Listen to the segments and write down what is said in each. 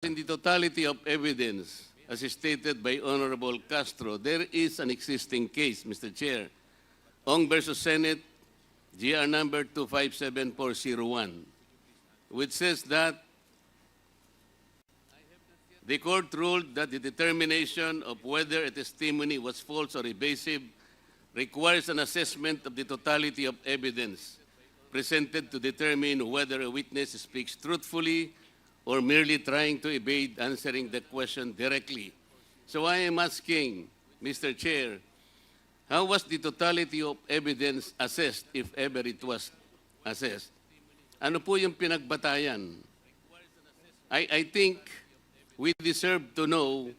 In the totality of evidence, as stated by Honorable Castro, there is an existing case, Mr. Chair, Ong versus Senate, GR number 257401, which says that the court ruled that the determination of whether a testimony was false or evasive requires an assessment of the totality of evidence presented to determine whether a witness speaks truthfully or merely trying to evade answering the question directly. So I am asking, Mr. Chair, how was the totality of evidence assessed, if ever it was assessed? Ano po yung pinagbatayan? I think we deserve to know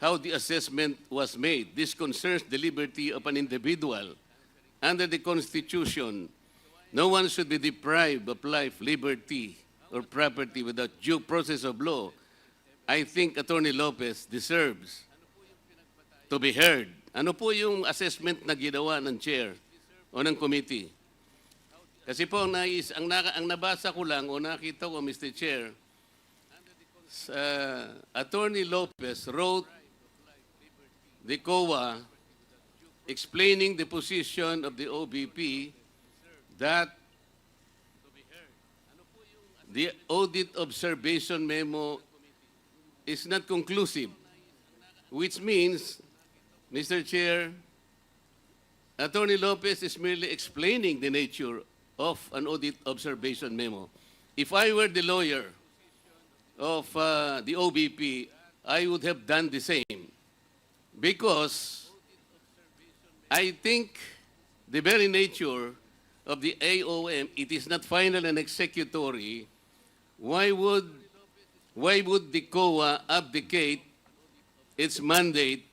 how the assessment was made. This concerns the liberty of an individual. Under the Constitution, no one should be deprived of life, liberty, or property without due process of law. I think Attorney Lopez deserves to be heard. Ano po yung assessment na ginawa ng chair o ng committee? Kasi po, ang nabasa ko lang o nakita ko, Mr. Chair, Attorney Lopez wrote the COA explaining the position of the OBP that the audit observation memo is not conclusive, which means, Mr. Chair, Attorney Lopez is merely explaining the nature of an audit observation memo. If I were the lawyer of the OBP, I would have done the same, because I think the very nature of the AOM, it is not final and executory. Why would the COA abdicate its mandate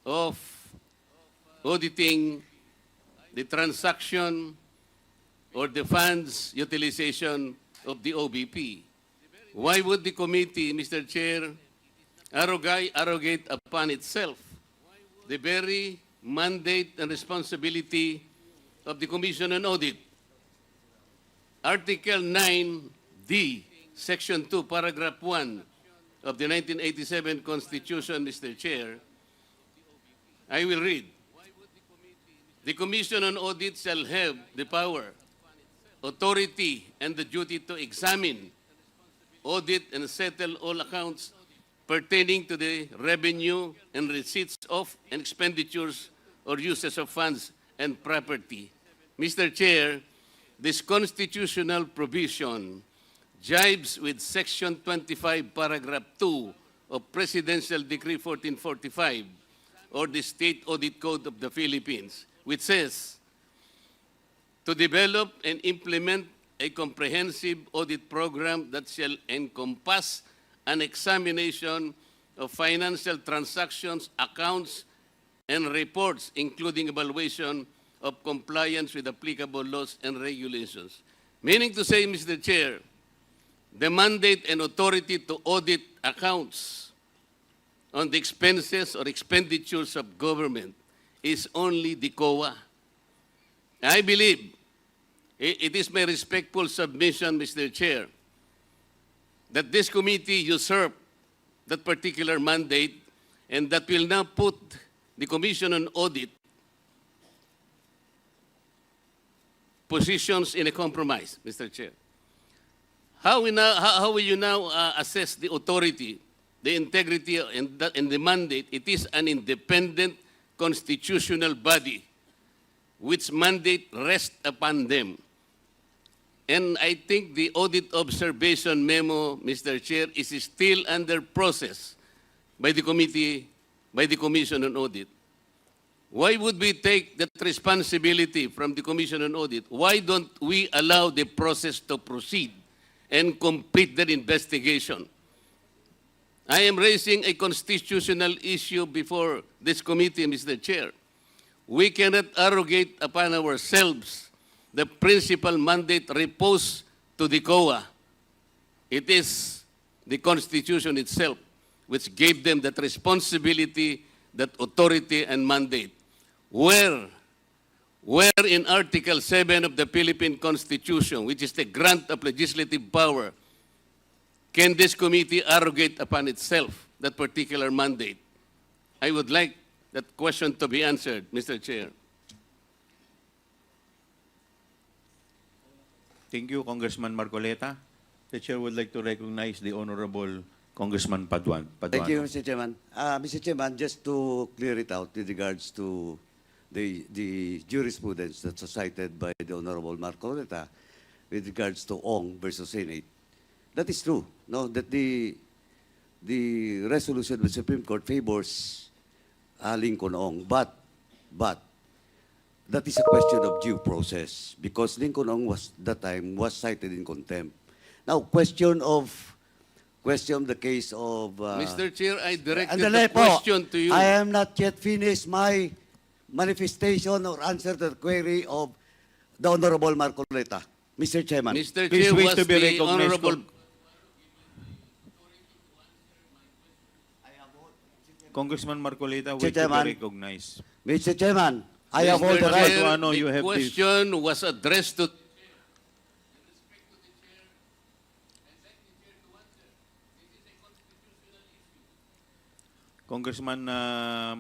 of auditing the transaction or the funds utilization of the OBP? Why would the committee, Mr. Chair, arrogate upon itself the very mandate and responsibility of the Commission on Audit? Article 9D, Section 2, Paragraph 1 of the 1987 Constitution, Mr. Chair, I will read. The Commission on Audit shall have the power, authority, and the duty to examine, audit, and settle all accounts pertaining to the revenue and receipts of and expenditures or uses of funds and property. Mr. Chair, this constitutional provision jibes with Section 25, Paragraph 2 of Presidential Decree 1445 or the State Audit Code of the Philippines, which says, to develop and implement a comprehensive audit program that shall encompass an examination of financial transactions, accounts, and reports, including evaluation of compliance with applicable laws and regulations. Meaning to say, Mr. Chair, the mandate and authority to audit accounts on the expenses or expenditures of government is only the COA. I believe it is my respectful submission, Mr. Chair, that this committee usurped that particular mandate and that will now put the Commission on Audit positions in a compromise, Mr. Chair. How will you now assess the authority, the integrity, and the mandate? It is an independent constitutional body which mandate rests upon them. And I think the audit observation memo, Mr. Chair, is still under process by the committee, by the Commission on Audit. Why would we take that responsibility from the Commission on Audit? Why don't we allow the process to proceed and complete their investigation? I am raising a constitutional issue before this committee, Mr. Chair. We cannot arrogate upon ourselves the principal mandate reposed to the COA. It is the Constitution itself which gave them that responsibility, that authority and mandate. Where in Article 7 of the Philippine Constitution, which is the grant of legislative power can this committee arrogate upon itself that particular mandate? I would like that question to be answered, Mr. Chair. Thank you, Congressman Marcoleta. The chair would like to recognize the Honorable Congressman Paduano. Thank you, Mr. Chairman. Mr. Chairman, just to clear it out with regards to the jurisprudence that's cited by the Honorable Marcoleta with regards to Ong versus Senate, that is true. No, that the resolution of the Supreme Court favors Lincoln Ong, but that is a question of due process because Lincoln Ong was that time was cited in contempt. Now, question the case of Mr. Chair, I directed Andale the po. question to you. I am not yet finished my manifestation or answer to the query of the Honorable Marcoleta. Mr. Chairman. Mr. Please Chair, wait was to be the recognized, Honorable... Congressman Marcoleta, Mr. wait to Chairman. be recognized. Mr. Chairman, I have all the Mr. right. Chair, Paduano, you the have this. question was addressed to... Congressman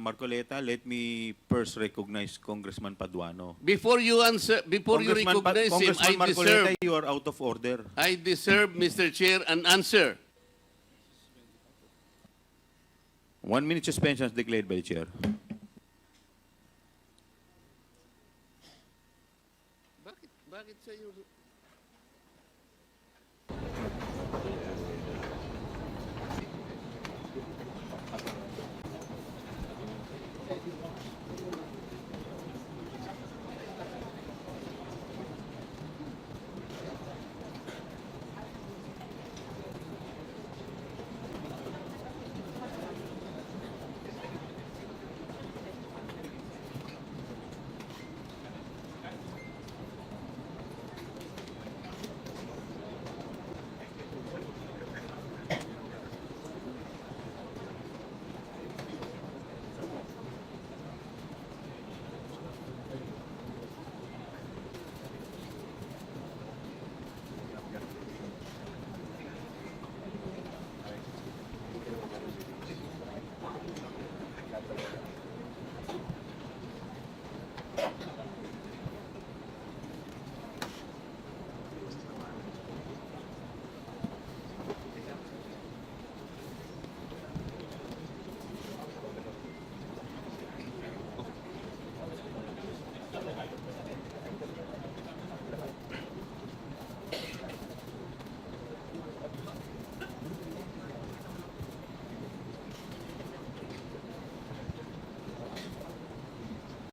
Marcoleta, let me first recognize Congressman Paduano. Before you answer, before you recognize him, Congressman I Marcoleta, deserve, you are out of order. Mr. Chair, an answer. 1 minute suspension is declared by the chair. Bakit sa'yo?